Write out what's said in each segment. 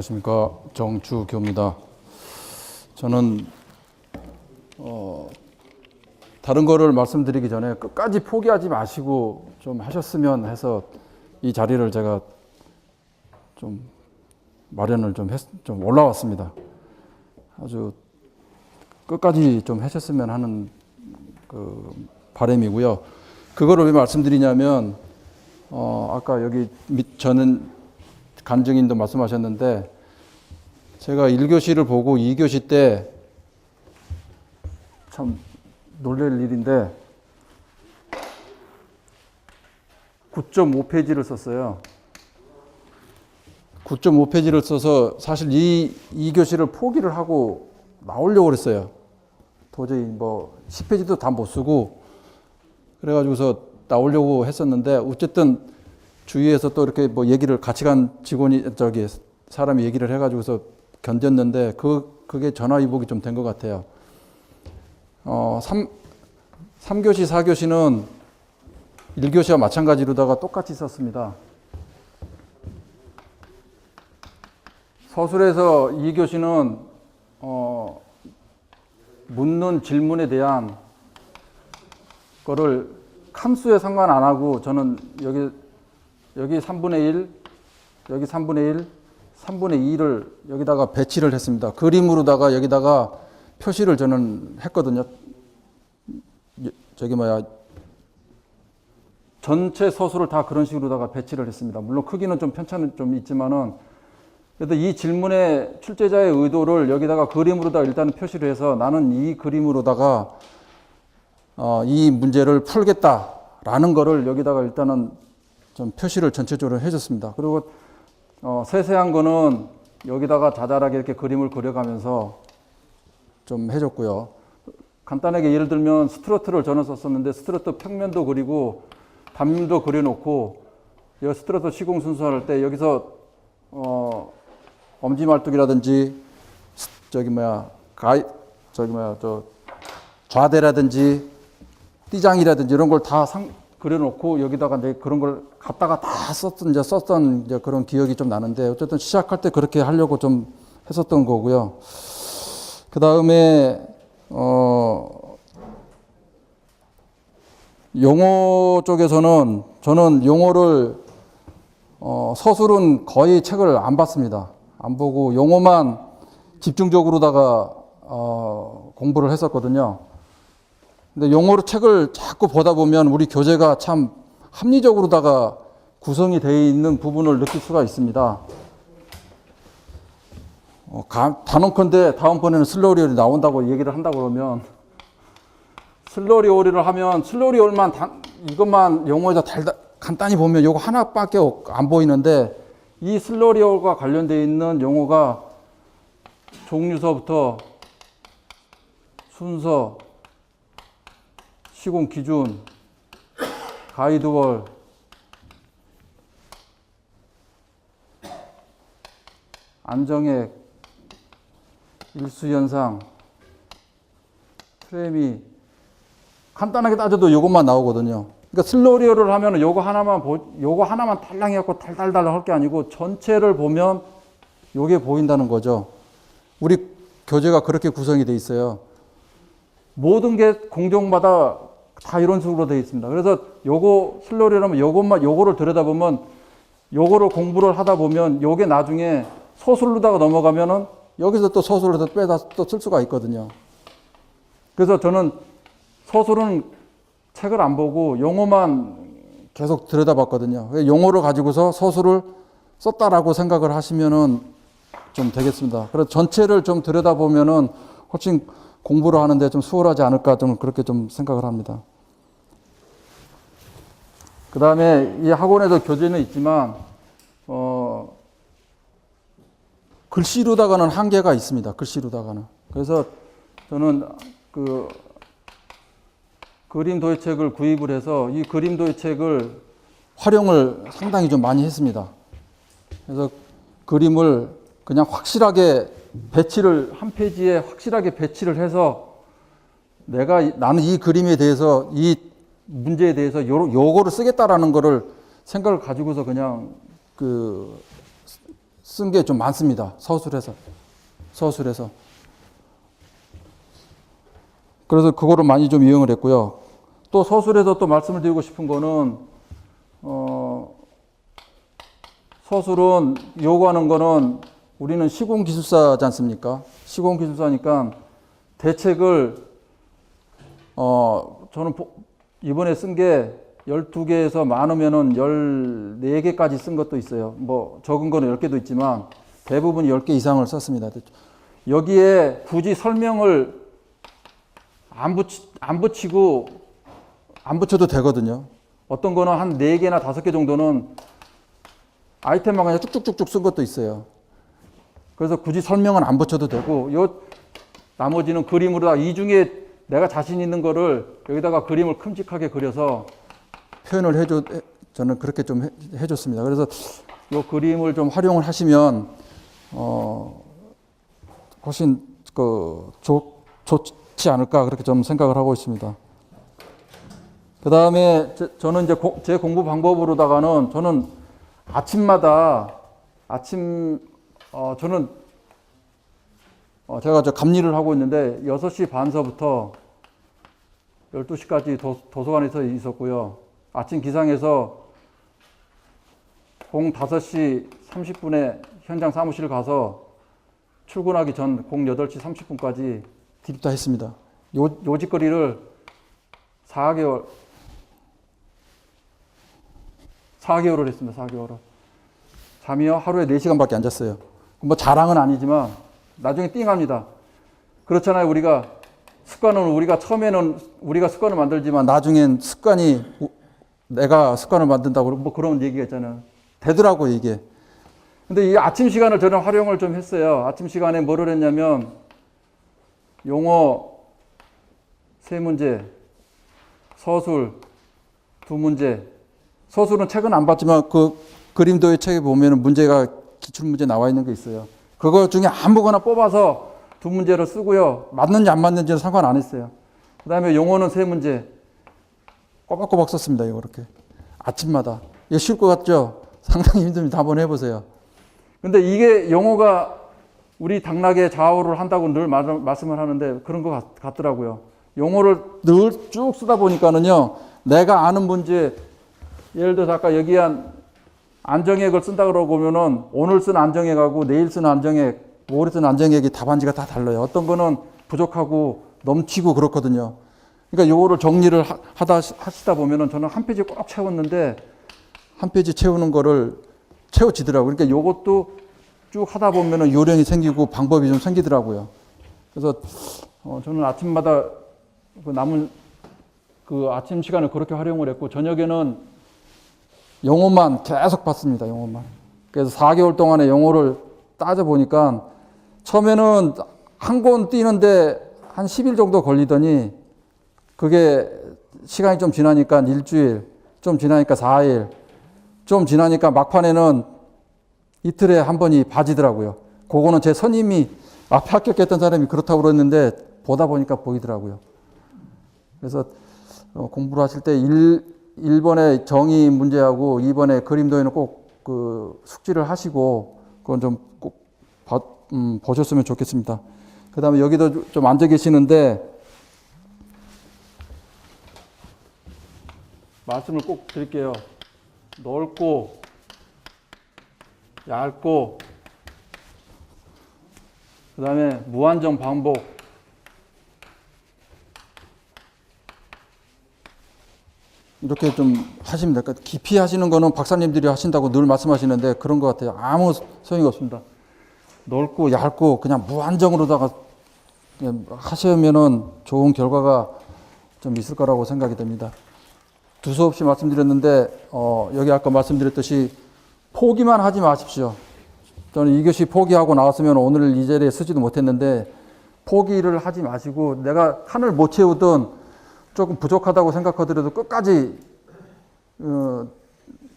안녕하십니까, 정주교입니다. 저는 다른 거를 말씀드리기 전에 끝까지 포기하지 마시고 좀 하셨으면 해서 이 자리를 제가 좀 마련을 좀 올라왔습니다. 아주 끝까지 좀 하셨으면 하는 그 바람이고요. 그거를 왜 말씀드리냐면 아까 여기 저는 간증인도 말씀하셨는데, 제가 1교시를 보고 2교시 때 참 놀랄 일인데 9.5페이지를 썼어요. 9.5페이지를 써서 사실 이 2교시를 포기를 하고 나오려고 그랬어요. 도저히 뭐 10페이지도 다 못 쓰고 그래가지고서 나오려고 했었는데, 어쨌든 주위에서 또 이렇게 뭐 얘기를 같이 간 사람이 얘기를 해가지고서 견뎠는데 그게 전화위복이 좀 된 것 같아요. 3교시, 4교시는 1교시와 마찬가지로다가 똑같이 썼습니다. 서술에서 2교시는 묻는 질문에 대한 거를 칸수에 상관 안 하고, 저는 여기 3분의 1, 여기 3분의 1, 3분의 2를 여기다가 배치를 했습니다. 그림으로다가 여기다가 표시를 저는 했거든요. 전체 서술을 다 그런 식으로다가 배치를 했습니다. 물론 크기는 좀 편차는 좀 있지만은, 그래도 이 질문의 출제자의 의도를 여기다가 그림으로다가 일단은 표시를 해서 나는 이 그림으로다가 이 문제를 풀겠다라는 거를 여기다가 일단은 좀 표시를 전체적으로 해줬습니다. 그리고 세세한 거는 여기다가 자잘하게 이렇게 그림을 그려가면서 좀 해줬고요. 간단하게 예를 들면 스트로트를 저는 썼었는데, 스트로트 평면도 그리고 단면도 그려놓고, 이 스트로트 시공 순서할 때 여기서 엄지말뚝이라든지 좌대라든지 띠장이라든지 이런 걸 다 그려놓고 여기다가 그런 걸 갖다가 다 썼던 그런 기억이 좀 나는데, 어쨌든 시작할 때 그렇게 하려고 좀 했었던 거고요. 그 다음에 용어 쪽에서는 저는 용어를 서술은 거의 책을 안 봤습니다. 안 보고 용어만 집중적으로다가 공부를 했었거든요. 근데 용어로 책을 자꾸 보다 보면 우리 교재가 참 합리적으로다가 구성이 되어 있는 부분을 느낄 수가 있습니다. 단언컨대 다음번에는 슬러리올이 나온다고 얘기를 한다고 그러면, 슬러리올을 하면 슬러리올만 이것만 용어에다 간단히 보면 요거 하나밖에 안 보이는데, 이 슬러리올과 관련되어 있는 용어가 종류서부터 순서, 시공 기준, 가이드월, 안정액, 일수현상, 프레미, 간단하게 따져도 이것만 나오거든요. 그러니까 슬러리어를 하면 요거 하나만 탈랑 해갖고 달달달 할 게 아니고 전체를 보면 요게 보인다는 거죠. 우리 교재가 그렇게 구성이 돼 있어요. 모든 게 공정마다 다 이런 식으로 되어 있습니다. 그래서 요거 슬러리어라면 요거를 들여다보면, 요거를 공부를 하다 보면 요게 나중에 서술로다가 넘어가면은 여기서 또 서술을 빼다 또 쓸 수가 있거든요. 그래서 저는 서술은 책을 안 보고 용어만 계속 들여다봤거든요. 용어를 가지고서 서술을 썼다라고 생각을 하시면은 좀 되겠습니다. 그래서 전체를 좀 들여다보면은 훨씬 공부를 하는데 좀 수월하지 않을까, 좀 그렇게 좀 생각을 합니다. 그 다음에 이 학원에도 교재는 있지만, 글씨로다가는 한계가 있습니다. 글씨로다가는. 그래서 저는 그림 도예책을 구입을 해서 이 그림 도예책을 활용을 상당히 좀 많이 했습니다. 그래서 그림을 그냥 확실하게 한 페이지에 확실하게 배치를 해서 나는 이 그림에 대해서, 이 문제에 대해서 요거를 쓰겠다라는 거를 생각을 가지고서 그냥 쓴 게 좀 많습니다. 서술에서. 그래서 그거를 많이 좀 이용을 했고요. 또 서술에서 또 말씀을 드리고 싶은 거는, 서술은 요구하는 거는 우리는 시공기술사지 않습니까? 시공기술사니까 대책을, 저는 이번에 쓴 게 12개에서 많으면은 14개까지 쓴 것도 있어요. 뭐 적은 거는 10개도 있지만 대부분 10개 이상을 썼습니다. 여기에 굳이 설명을 안 붙여도 되거든요. 어떤 거는 한 4개나 5개 정도는 아이템만 그냥 쭉쭉쭉쭉 쓴 것도 있어요. 그래서 굳이 설명은 안 붙여도 되고, 나머지는 그림으로 다 이 중에 내가 자신 있는 거를 여기다가 그림을 큼직하게 그려서 표현을 저는 그렇게 좀 해줬습니다. 그래서 이 그림을 좀 활용을 하시면, 훨씬 좋지 않을까, 그렇게 좀 생각을 하고 있습니다. 그 다음에 저는 이제 제 공부 방법으로다가는 저는 저는 제가 감리를 하고 있는데 6시 반서부터 12시까지 도서관에서 있었고요. 아침 기상에서 05시 30분에 현장 사무실 가서 출근하기 전 08시 30분까지 드립다 했습니다. 요 짓거리를 4개월을 했습니다. 4개월을. 잠이요? 하루에 4시간밖에 안 잤어요. 뭐 자랑은 아니지만 나중에 띵합니다. 그렇잖아요. 우리가 처음에는 우리가 습관을 만들지만 나중엔 내가 습관을 만든다고 뭐 그런 얘기가 있잖아요. 되더라고요, 이게. 근데 이 아침 시간을 저는 활용을 좀 했어요. 아침 시간에 뭐를 했냐면 용어 3문제, 서술 2문제. 서술은 책은 안 봤지만 그 그림도의 책에 보면 문제가 기출문제 나와 있는 게 있어요. 그거 중에 아무거나 뽑아서 2문제를 쓰고요. 맞는지 안 맞는지는 상관 안 했어요. 그 다음에 용어는 3문제. 꼬박꼬박 썼습니다. 이렇게. 아침마다. 이거 쉬울 것 같죠? 상당히 힘듭니다. 한번 해보세요. 근데 이게 영어가 우리 당락에 좌우를 한다고 늘 말씀을 하는데 그런 것 같더라고요. 용어를 늘 쭉 쓰다 보니까는요, 내가 아는 문제, 예를 들어서 아까 얘기한 안정액을 쓴다 그러고 보면은 오늘 쓴 안정액하고 내일 쓴 안정액, 모레 쓴 안정액이 답안지가 다 달라요. 어떤 거는 부족하고 넘치고 그렇거든요. 그러니까 요거를 정리를 하시다 보면은 저는 한 페이지 꼭 채웠는데 한 페이지 채우는 거를 채워지더라고요. 그러니까 요것도 쭉 하다 보면은 요령이 생기고 방법이 좀 생기더라고요. 그래서 저는 아침마다 남은 아침 시간을 그렇게 활용을 했고 저녁에는 영어만 계속 봤습니다. 영어만. 그래서 4개월 동안에 영어를 따져보니까 처음에는 한 권 띄는데 한 10일 정도 걸리더니 그게 시간이 좀 지나니까 일주일, 좀 지나니까 4일, 좀 지나니까 막판에는 이틀에 한 번이 봐지더라고요. 그거는 제 선임이 앞에 합격했던 사람이 그렇다고 그랬는데 보다 보니까 보이더라고요. 그래서 공부를 하실 때 1번에 정의 문제하고 2번에 그림도에는 꼭 숙지를 하시고 그건 좀 꼭 보셨으면 좋겠습니다. 그 다음에 여기도 좀 앉아 계시는데 말씀을 꼭 드릴게요. 넓고 얇고 그 다음에 무한정 반복 이렇게 좀 하시면 될 것 같아요. 깊이 하시는 거는 박사님들이 하신다고 늘 말씀하시는데 그런 것 같아요. 아무 소용이 없습니다. 넓고 얇고 그냥 무한정으로다가 그냥 하시면은 좋은 결과가 좀 있을 거라고 생각이 됩니다. 두서없이 말씀드렸는데 여기 아까 말씀드렸듯이 포기만 하지 마십시오. 저는 2교시 포기하고 나왔으면 오늘 이 자리에 쓰지도 못했는데 포기를 하지 마시고 내가 칸을 못 채우든 조금 부족하다고 생각하더라도 끝까지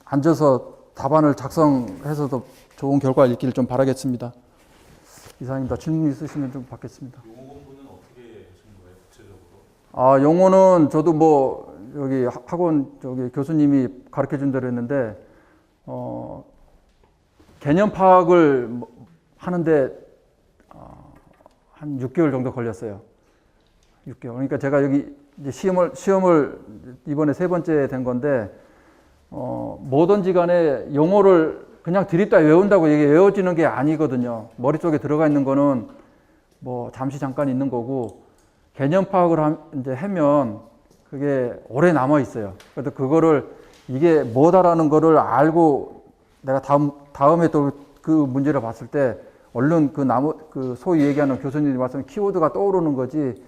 앉아서 답안을 작성해서도 좋은 결과 있기를 좀 바라겠습니다. 이상입니다. 질문 있으시면 좀 받겠습니다. 용어 공부는 어떻게 하시는 거예요, 구체적으로? 용어는 저도 여기 학원 교수님이 가르쳐 준 대로 했는데 개념 파악을 하는데 한 6개월 정도 걸렸어요. 6개월. 그러니까 제가 여기 이제 시험을 이번에 3번째 된 건데, 뭐든지 간에 용어를 그냥 드립다 외운다고 이게 외워지는 게 아니거든요. 머릿속에 들어가 있는 거는 뭐 잠시 잠깐 있는 거고, 개념 파악을 이제 하면 그게 오래 남아 있어요. 그래서 그거를 이게 뭐다라는 거를 알고 내가 다음에 또 그 문제를 봤을 때 얼른 그 소위 얘기하는 교수님이 말씀하신 키워드가 떠오르는 거지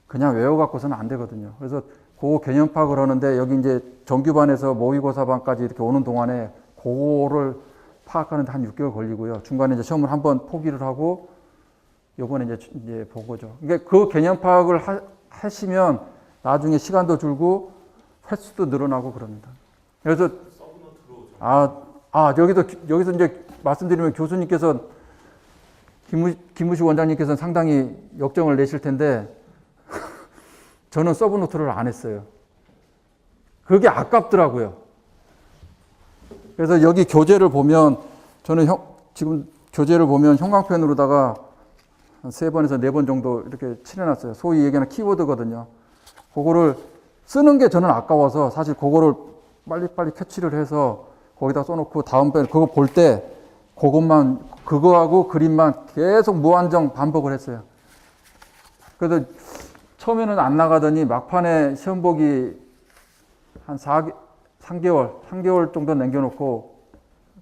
그냥 외워갖고서는 안 되거든요. 그래서 그 개념 파악을 하는데 여기 이제 정규반에서 모의고사반까지 이렇게 오는 동안에 그거를 파악하는데 한 6개월 걸리고요. 중간에 이제 시험을 한번 포기를 하고 요번에 이제 보고죠. 그러니까 그 개념 파악을 하시면 나중에 시간도 줄고 횟수도 늘어나고 그럽니다. 그래서 여기서 이제 말씀드리면 교수님께서 김무식 원장님께서는 상당히 역정을 내실 텐데 저는 서브노트를 안 했어요. 그게 아깝더라고요. 그래서 여기 교재를 보면 저는 지금 교재를 보면 형광펜으로다가 한 3번에서 4번 정도 이렇게 칠해놨어요. 소위 얘기하는 키워드거든요. 그거를 쓰는 게 저는 아까워서 사실 그거를 빨리빨리 캐치를 해서 거기다 써놓고 다음번에 그거 볼 때 그거하고 그림만 계속 무한정 반복을 했어요. 그래서 처음에는 안 나가더니 막판에 시험 보기 한 3개월 정도 남겨놓고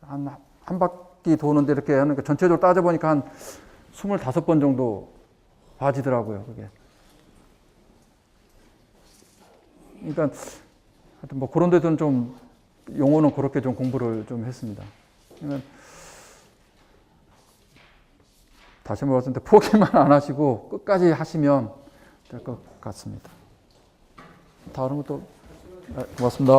한 바퀴 도는데 이렇게 하니까 전체적으로 따져보니까 한 25번 정도 봐지더라고요, 그게. 그러니까 하여튼 뭐 그런 데서는 좀 용어는 그렇게 좀 공부를 좀 했습니다. 그러니까 다시 한번 말씀드릴 때 포기만 안 하시고 끝까지 하시면 될 것 같습니다. 다른 것도 고맙습니다.